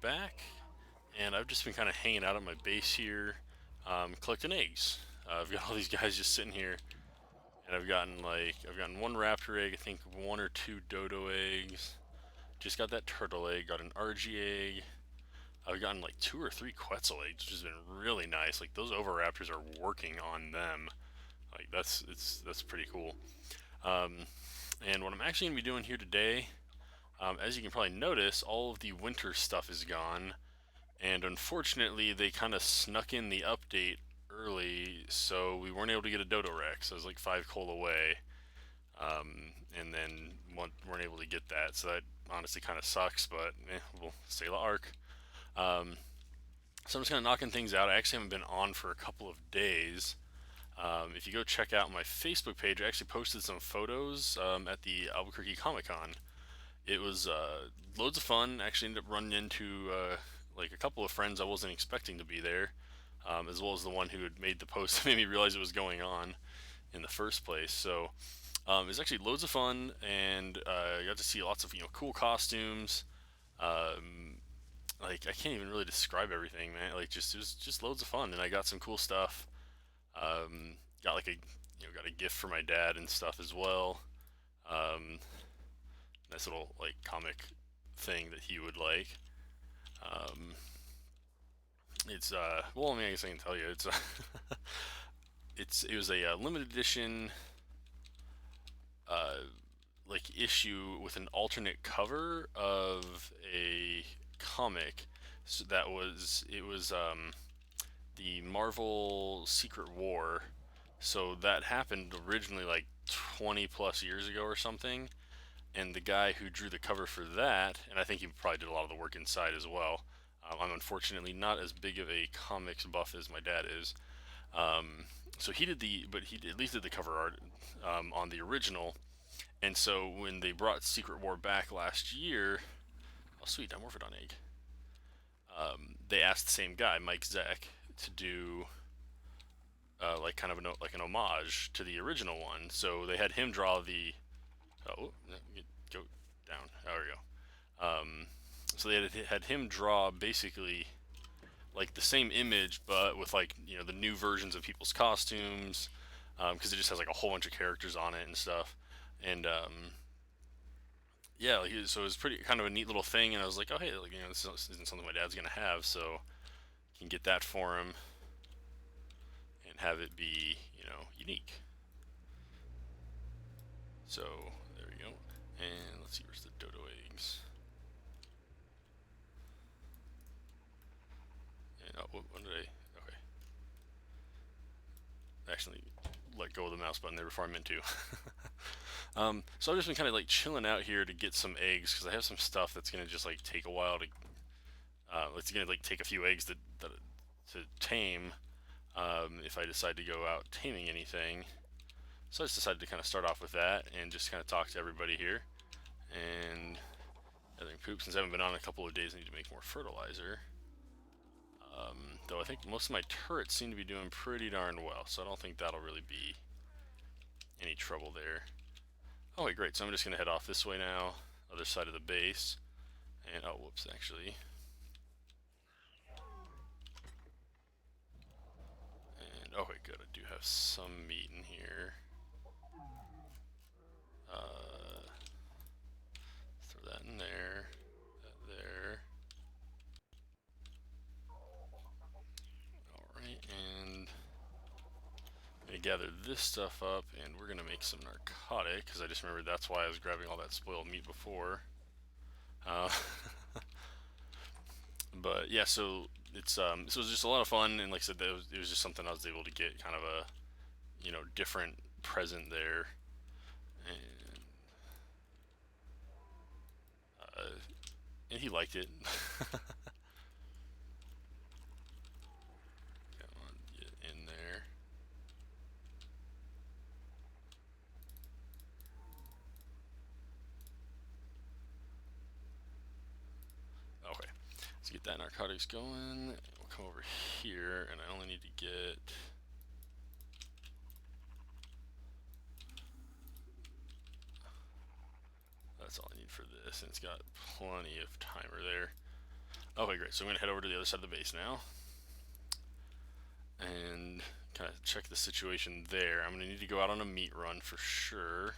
back, and I've just been kind of hanging out at my base here, collecting eggs. I've got all these guys just sitting here, and I've gotten one raptor egg, I think one or two dodo eggs. Just got that turtle egg, got an RG egg. I've gotten like two or three Quetzal eggs, which has been really nice. Like those Oviraptors are working on them. Like that's pretty cool. Um, and what I'm actually gonna be doing here today, as you can probably notice, all of the winter stuff is gone, and unfortunately they kind of snuck in the update early, so we weren't able to get a Dodo Rex. I was like 5 coal away, and then weren't able to get that. So that honestly kind of sucks, but we'll say la arc. Um, so I'm just kind of knocking things out. I actually haven't been on for a couple of days. If you go check out my Facebook page, I actually posted some photos at the Albuquerque Comic Con. It was loads of fun. Actually, ended up running into like a couple of friends I wasn't expecting to be there, as well as the one who had made the post that made me realize it was going on in the first place. So it was actually loads of fun, and I got to see lots of cool costumes. Um, like I can't even really describe everything, man. Like just it was just loads of fun, and I got some cool stuff. Got like a got a gift for my dad and stuff as well. Um, nice little like comic thing that he would like. Um, it's well, I mean, I guess I can tell you it's it was a limited edition uh, like issue with an alternate cover of a comic. So that was it was the Marvel Secret War. So that happened originally like 20 plus years ago or something. And the guy who drew the cover for that, and I think he probably did a lot of the work inside as well. I'm unfortunately not as big of a comics buff as my dad is. So he did but he at least did the cover art on the original. And so when they brought Secret War back last year, oh sweet, Dimorphodon egg. They asked the same guy, Mike Zeck, to do like kind of like an homage to the original one. So they had him draw the. Oh, go down. There we go. So they had him draw basically like the same image, but with like the new versions of people's costumes, because it just has like a whole bunch of characters on it and stuff. And yeah, like, so it was pretty kind of a neat little thing. And I was like, oh hey, like this isn't something my dad's gonna have, so you can get that for him and have it be unique. So there we go. And let's see, where's the dodo eggs? And oh, what did I? Okay, I actually let go of the mouse button there before I meant to. So I've just been kind of like chilling out here to get some eggs because I have some stuff that's gonna just like take a while to. It's gonna like take a few eggs to tame if I decide to go out taming anything. So I just decided to kind of start off with that and just kind of talk to everybody here. And I think poop, since I haven't been on a couple of days, I need to make more fertilizer. Though I think most of my turrets seem to be doing pretty darn well, so I don't think that'll really be any trouble there. Oh wait, great, so I'm just going to head off this way now, other side of the base. And, oh whoops, actually. And, oh wait, good, I do have some meat in here. Throw that in there, that there. Alright, and I'm going to gather this stuff up, and we're going to make some narcotic, because I just remembered that's why I was grabbing all that spoiled meat before. Uh, but yeah, so it's so it was just a lot of fun, and like I said, it was just something I was able to get kind of a different present there, and uh, and he liked it. Come on, get in there. Okay, let's get that narcotics going. We'll come over here, and I only need to get. That's all I need for this, and it's got plenty of timer there. Okay, great. So I'm gonna head over to the other side of the base now and kind of check the situation there. I'm gonna need to go out on a meat run for sure,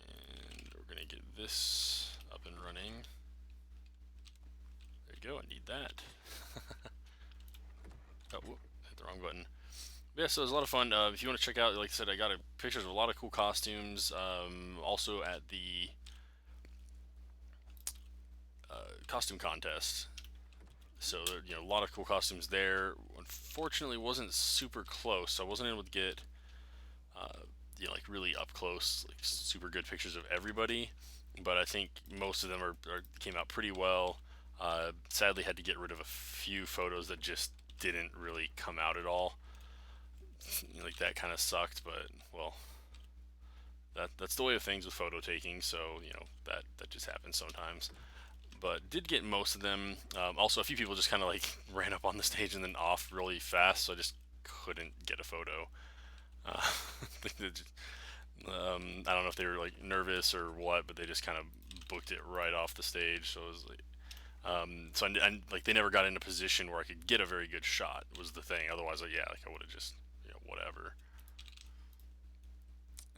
and we're gonna get this up and running. There you go. I need that. Oh, whoop, hit the wrong button. But yeah, so it was a lot of fun. If you want to check out, like I said, I got pictures of a lot of cool costumes. Also at the costume contest. So a lot of cool costumes there. Unfortunately, wasn't super close, so I wasn't able to get like really up close, like super good pictures of everybody. But I think most of them came out pretty well. Sadly, had to get rid of a few photos that just didn't really come out at all. Like that kind of sucked, but well, that's the way of things with photo taking. So that just happens sometimes. But did get most of them. Also, a few people just kind of like ran up on the stage and then off really fast, so I just couldn't get a photo. Uh, I don't know if they were like nervous or what, but they just kind of booked it right off the stage. So it was like, like they never got in a position where I could get a very good shot. Was the thing. Otherwise, like, yeah, like I would have just whatever.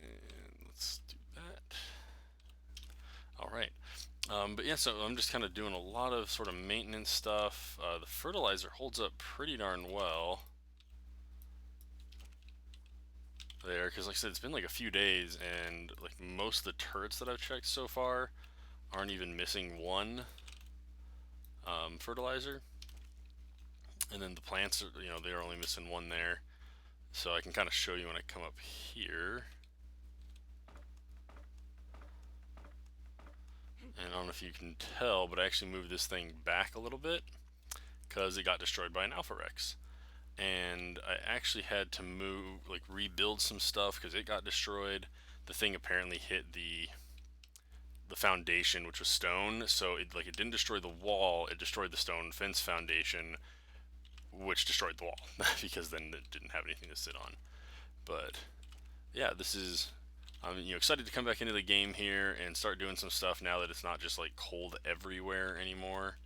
And let's do that. All right. But yeah, so I'm just kind of doing a lot of sort of maintenance stuff. The fertilizer holds up pretty darn well there, because like I said, it's been like a few days, and like most of the turrets that I've checked so far aren't even missing one fertilizer, and then the plants are they're only missing one there. So I can kind of show you when I come up here. And I don't know if you can tell, but I actually moved this thing back a little bit because it got destroyed by an Alpha Rex. And I actually had to rebuild some stuff because it got destroyed. The thing apparently hit the foundation, which was stone, so it didn't destroy the wall, it destroyed the stone fence foundation, which destroyed the wall because then it didn't have anything to sit on. But yeah, I'm excited to come back into the game here and start doing some stuff now that it's not just like cold everywhere anymore.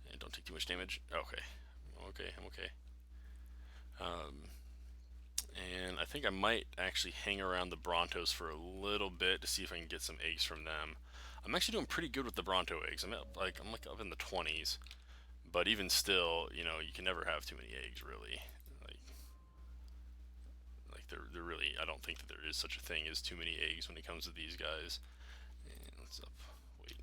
And don't take too much damage. Okay, I'm okay. And I think I might actually hang around the Brontos for a little bit to see if I can get some eggs from them. I'm actually doing pretty good with the Bronto eggs. I'm up in the 20s, but even still, you can never have too many eggs, really. Like they're really. I don't think that there is such a thing as too many eggs when it comes to these guys. And let's up. Wait.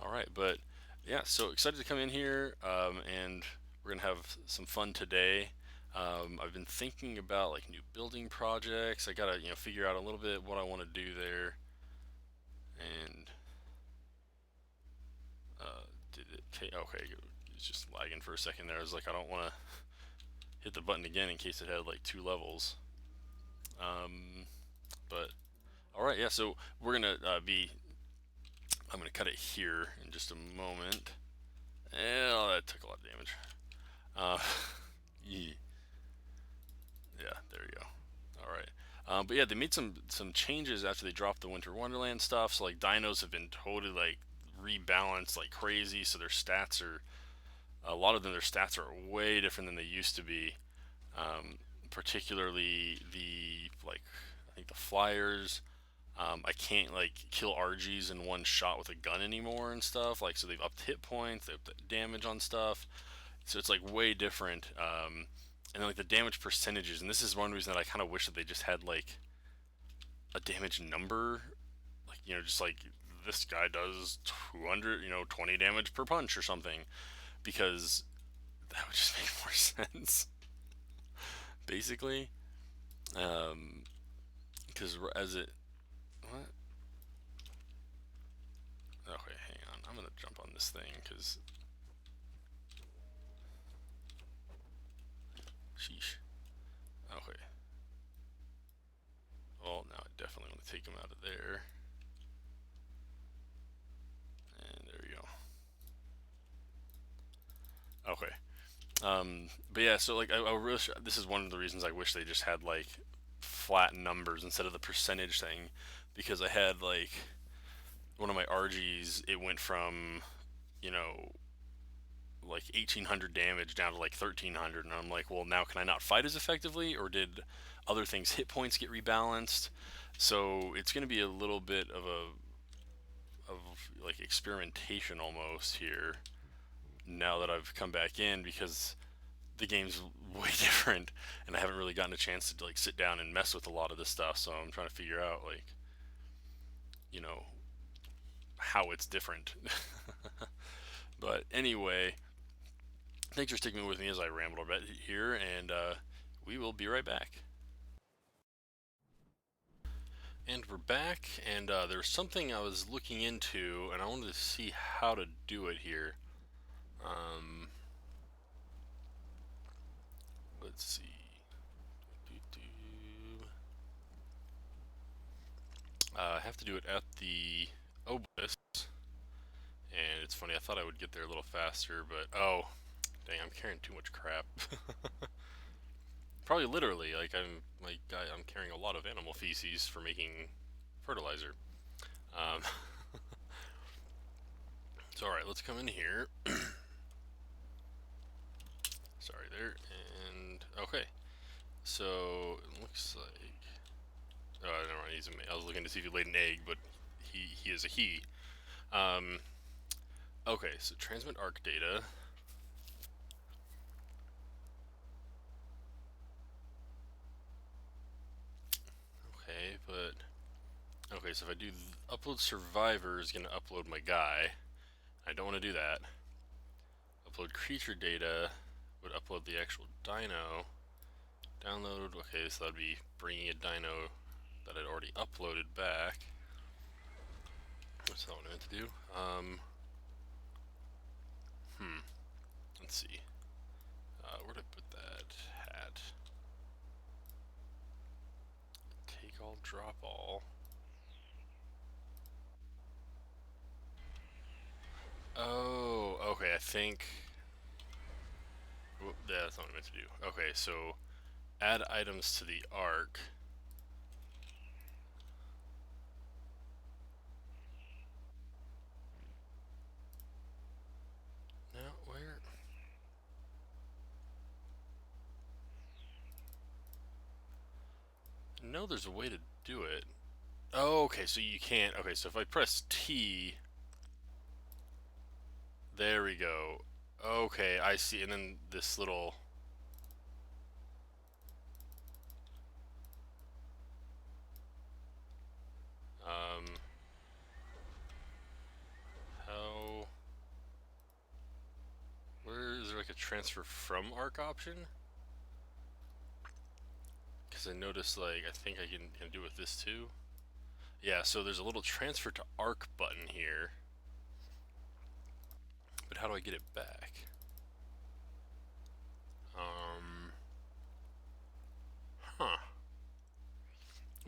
All right, but yeah, so excited to come in here, and we're gonna have some fun today. I've been thinking about like new building projects. I gotta figure out a little bit what I want to do there. And did it take? Okay, it's just lagging for a second there. I was like, I don't want to hit the button again in case it had like 2 levels. But all right, yeah. So we're gonna be. I'm gonna cut it here in just a moment. Oh, that took a lot of damage. Uh, yeah. Yeah, there you go. All right. But yeah, they made some changes after they dropped the Winter Wonderland stuff. So like dinos have been totally like rebalanced like crazy. So their stats are a lot of them. Their stats are way different than they used to be. Particularly the like I think the flyers. I can't like kill RGs in one shot with a gun anymore and stuff. Like so they've upped hit points, they've upped damage on stuff. So it's like way different. And then like the damage percentages, and this is one reason that I kind of wish that they just had like a damage number, like just like this guy does 200, 20 damage per punch or something, because that would just make more sense, basically. Because as it, what? Okay, hang on, I'm gonna jump on this thing because, sheesh. Okay. Well, now I definitely want to take him out of there. And there we go. Okay. But yeah, so like I really this is one of the reasons I wish they just had like flat numbers instead of the percentage thing, because I had like one of my RGs, it went from you know, like 1800 damage down to like 1300, and I'm like, well, now can I not fight as effectively, or did other things hit points get rebalanced? So it's going to be a little bit of a like experimentation almost here now that I've come back in, because the game's way different and I haven't really gotten a chance to like sit down and mess with a lot of this stuff. So I'm trying to figure out like, you know, how it's different. But anyway, thanks for sticking with me as I ramble a bit here, and we will be right back. And we're back, and there's something I was looking into, and I wanted to see how to do it here. Um, let's see. I have to do it at the Obelisk, and it's funny. I thought I would get there a little faster, but oh, dang! I'm carrying too much crap. Probably literally, I'm carrying a lot of animal feces for making fertilizer. Um, so all right, let's come in here. Sorry there, and okay. So it looks like. Oh, never mind. He's a male. I was looking to see if he laid an egg, but he is a he. Um, okay, so transmit arc data. Okay, but okay, so if I do upload survivor is gonna upload my guy. I don't want to do that. Upload creature data would upload the actual dino. Download. Okay, so that'd be bringing a dino that I'd already uploaded back. That's not what I meant to do. Let's see. Where'd I put that hat? Take all, drop all. Oh, okay. I think. Whoop, yeah, that's not what I meant to do. Okay, so add items to the arc. Now, where? No, there's a way to do it. Oh, okay, so you can't. Okay, so if I press T, there we go. Okay, I see. And then this little. Um, how. Where is there like a transfer from arc option? Because I noticed, like, I think I can do it with this too. Yeah, so there's a little transfer to arc button here. But how do I get it back? Um, huh.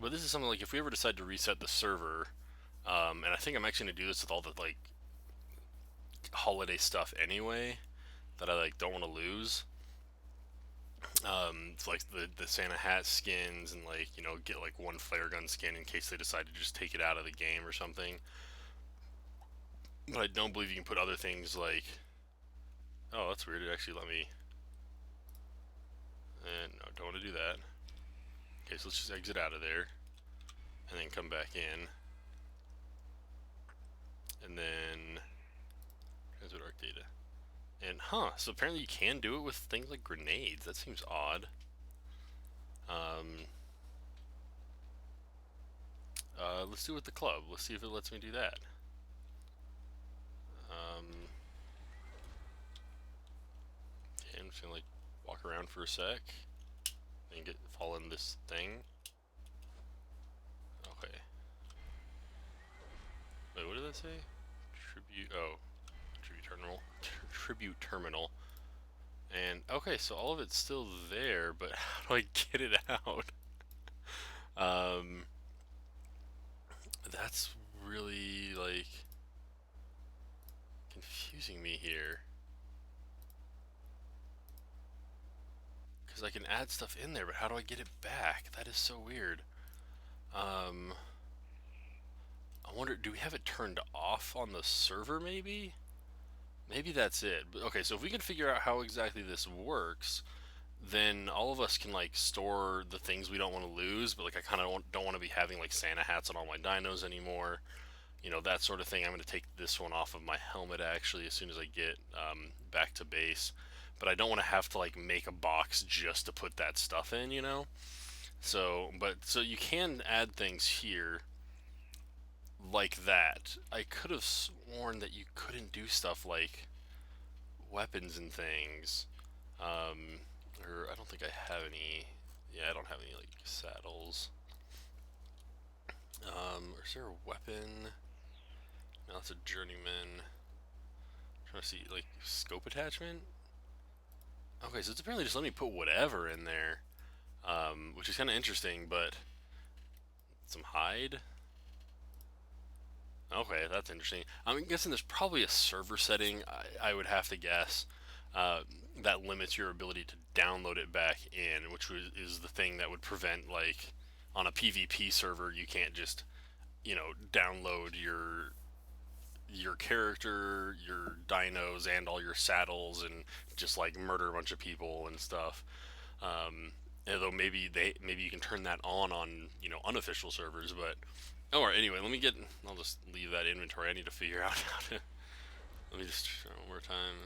But this is something like if we ever decide to reset the server, and I think I'm actually gonna do this with all the like holiday stuff anyway that I like don't want to lose. It's like the Santa hat skins, and like get like one flare gun skin in case they decide to just take it out of the game or something. But I don't believe you can put other things like. Oh, that's weird. It actually let me. And no, don't want to do that. Okay, so let's just exit out of there, and then come back in, and then transmit arc data. And so apparently you can do it with things like grenades. That seems odd. Um, let's do it with the club. Let's see if it lets me do that. Okay, I'm just gonna like walk around for a sec and fall in this thing. Okay. Wait, what did that say? Tribute. Oh, tribute terminal. Tribute terminal. And okay, so all of it's still there, but how do I get it out? um, that's really like confusing me here. Because I can add stuff in there, but how do I get it back? That is so weird. Um, I wonder, do we have it turned off on the server maybe? maybe that's it. Okay, so if we can figure out how exactly this works, then all of us can like store the things we don't want to lose. But like, I kind of don't want to be having like Santa hats on all my dinos anymore. You know, that sort of thing. I'm going to take this one off of my helmet actually as soon as I get back to base. But I don't want to have to like make a box just to put that stuff in, you know. So you can add things here like that. I could have sworn that you couldn't do stuff like weapons and things. Or I don't think I have any. Yeah, I don't have any like saddles. Is there a weapon? No, it's a journeyman. I'm trying to see like scope attachment. Okay, so it's apparently just let me put whatever in there, which is kind of interesting. But some hide. Okay, that's interesting. I'm guessing there's probably a server setting. I would have to guess uh, that limits your ability to download it back in, which is the thing that would prevent like on a PvP server you can't just download your character, your dinos, and all your saddles, and just like murder a bunch of people and stuff. Um, Although maybe you can turn that on unofficial servers, but all right. Anyway, let me get. I'll just leave that inventory. I need to figure out how to. Let me just try one more time.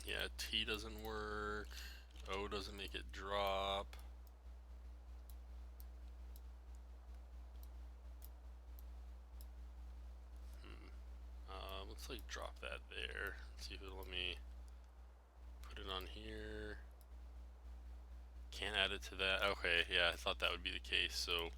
Yeah, T doesn't work. O doesn't make it drop. Let's like drop that there. Let's see if it'll let me put it on here. Can't add it to that. Okay, yeah, I thought that would be the case. So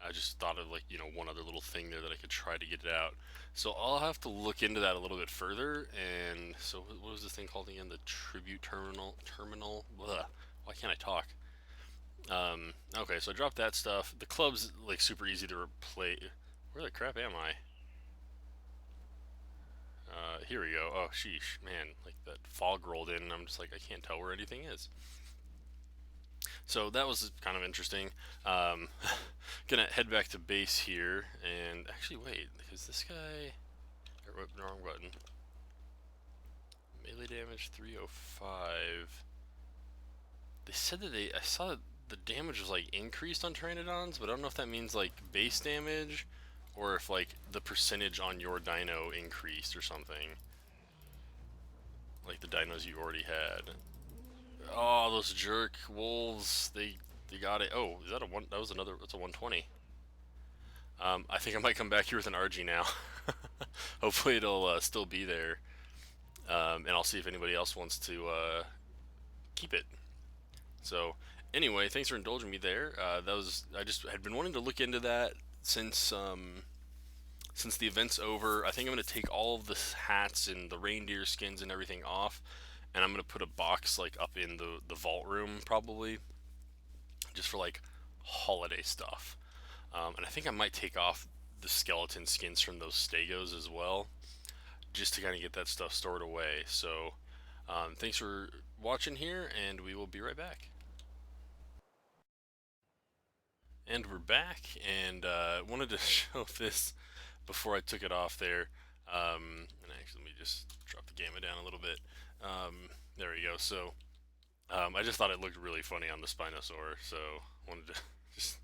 I just thought of like one other little thing there that I could try to get it out. So I'll have to look into that a little bit further. And so what was this thing called again? The tribute terminal. Blah. Why can't I talk? Okay, so I dropped that stuff. The club's like super easy to replace. Where the crap am I? Here we go. Oh, sheesh, man! Like that fog rolled in, and I'm just like I can't tell where anything is. So that was kind of interesting. Um, gonna head back to base here, and actually wait, because this guy. Wrong button. Melee damage 305. They said that I saw that the damage was like increased on Pteranodons, but I don't know if that means like base damage, or if like the percentage on your dino increased or something. Like the dinos you already had. Oh, those jerk wolves! They got it. Oh, is that a one? That was another. That's a 120. I think I might come back here with an RG now. Hopefully it'll still be there, and I'll see if anybody else wants to keep it. So anyway, thanks for indulging me there. That was I just had been wanting to look into that since the event's over. I think I'm gonna take all of the hats and the reindeer skins and everything off, and I'm gonna put a box like up in the vault room probably, just for like holiday stuff. And I think I might take off the skeleton skins from those stegos as well, just to kind of get that stuff stored away. So thanks for watching here, and we will be right back. And we're back, and wanted to show this before I took it off there. And actually, let me just drop the gamma down a little bit. There we go. So I just thought it looked really funny on the Spinosaur, so wanted to just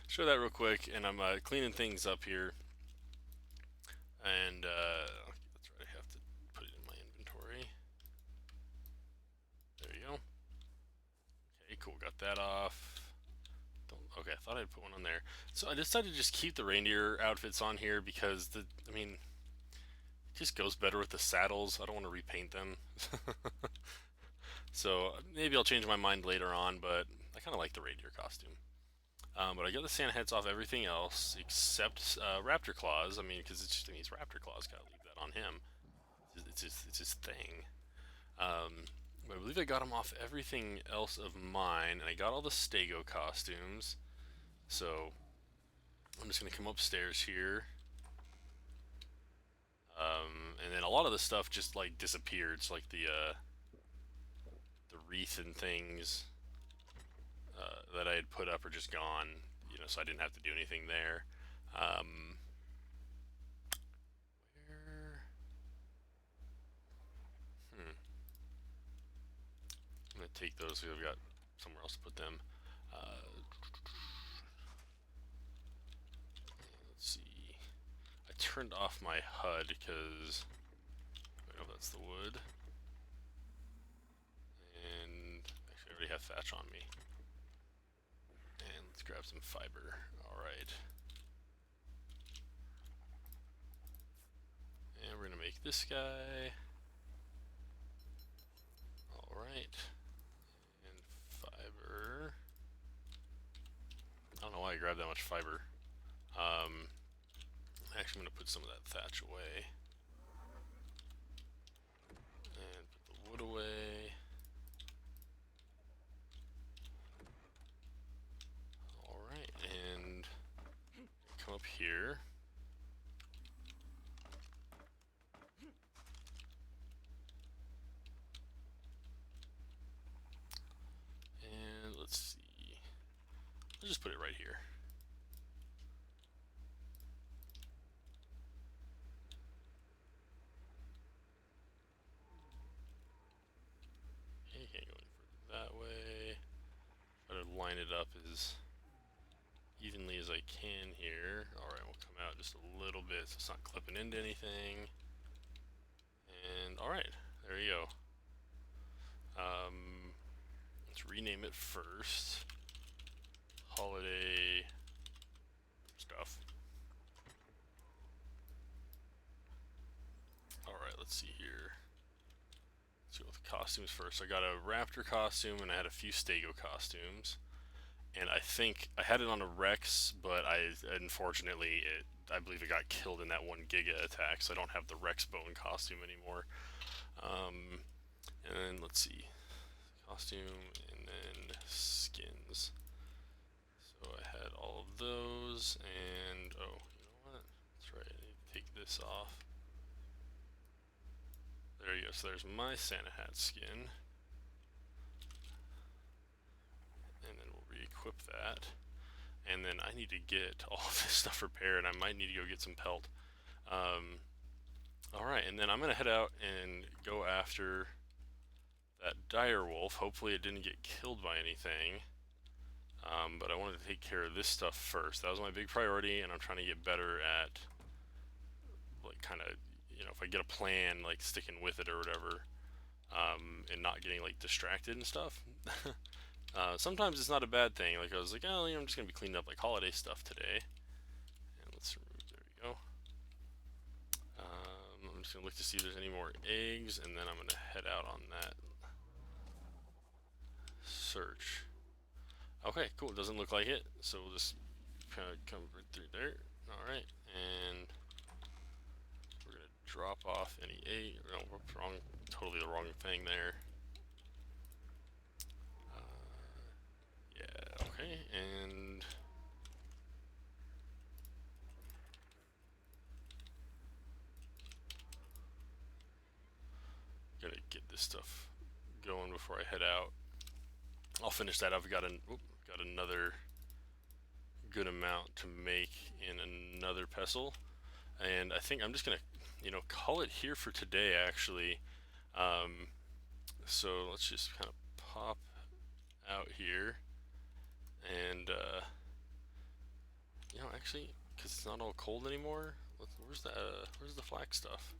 show that real quick. And I'm cleaning things up here, and that's right. I have to put it in my inventory. There you go. Okay, cool. Got that off. Okay, I thought I'd put one on there. So I decided to just keep the reindeer outfits on here because I mean, it just goes better with the saddles. I don't want to repaint them. So maybe I'll change my mind later on, but I kind of like the reindeer costume. But I got the Santa hats off everything else except Raptor Claws. I mean, because it's Raptor Claws. Gotta leave that on him. It's his thing. But I believe I got him off everything else of mine, and I got all the Stego costumes. So I'm just gonna come upstairs here, and then a lot of the stuff just like disappeared. So like the wreath and things that I had put up are just gone. So I didn't have to do anything there. Um, where? I'm gonna take those because I've got somewhere else to put them. Let's see. I turned off my HUD because I know that's the wood. And actually, I already have thatch on me. And let's grab some fiber. Alright. And we're gonna make this guy. Alright. And fiber. I don't know why I grabbed that much fiber. Actually, I'm gonna put some of that thatch away. And put the wood away. Alright, and come up here. And let's see. Let's just put it right here. Okay, can't go any further that way. Try to line it up as evenly as I can here. Alright, we'll come out just a little bit so it's not clipping into anything. And alright, there you go. Let's rename it first. Holiday stuff. Alright, let's see here. Let's go with costumes first. I got a raptor costume and I had a few stego costumes. And I think I had it on a Rex, but unfortunately I believe it got killed in that one Giga attack, so I don't have the Rex bone costume anymore. And then let's see, costume and then skins. So I had all of those, and oh, you know what? That's right. I need to take this off. There you go. So there's my Santa hat skin. And then we'll re-equip that. And then I need to get all this stuff repaired. I might need to go get some pelt. Alright, and then I'm going to head out and go after that dire wolf. Hopefully it didn't get killed by anything. But I wanted to take care of this stuff first. That was my big priority, and I'm trying to get better at, like, kind of, you know, if I get a plan, like, sticking with it or whatever, and not getting, like, distracted and stuff. Sometimes it's not a bad thing. Like, I was like, oh, you know, I'm just going to be cleaning up, like, holiday stuff today. And let's remove, there we go. I'm just going to look to see if there's any more eggs, and then I'm going to head out on that search. Okay, cool. It doesn't look like it, so we'll just kind of come right through there. Alright, and we're going to drop off any egg. No, wrong, totally the wrong thing there. Yeah, okay, and gonna get this stuff going before I head out. I'll finish that. I've got another good amount to make in another pestle, and I think I'm just gonna, you know, call it here for today. Actually, so let's just kind of pop out here, and you know, actually, because it's not all cold anymore. Where's the flax stuff?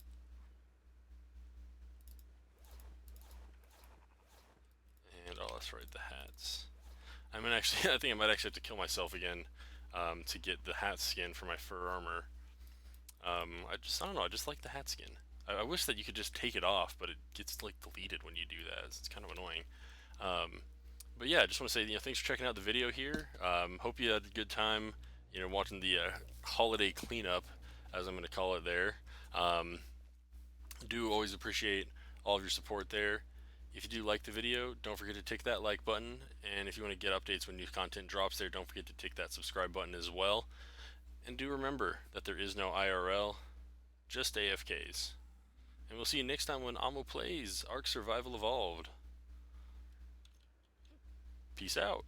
And oh, that's right, the hats. I mean, actually, I think I might actually have to kill myself again to get the hat skin for my fur armor. I don't know. I just like the hat skin. I wish that you could just take it off, but it gets like deleted when you do that. It's kind of annoying. But yeah, I just want to say, you know, thanks for checking out the video here. Hope you had a good time, you know, watching the holiday cleanup, as I'm going to call it there. Do always appreciate all of your support there. If you do like the video, don't forget to tick that like button. And if you want to get updates when new content drops there, don't forget to tick that subscribe button as well. And do remember that there is no IRL, just AFKs. And we'll see you next time when Amo plays Ark Survival Evolved. Peace out.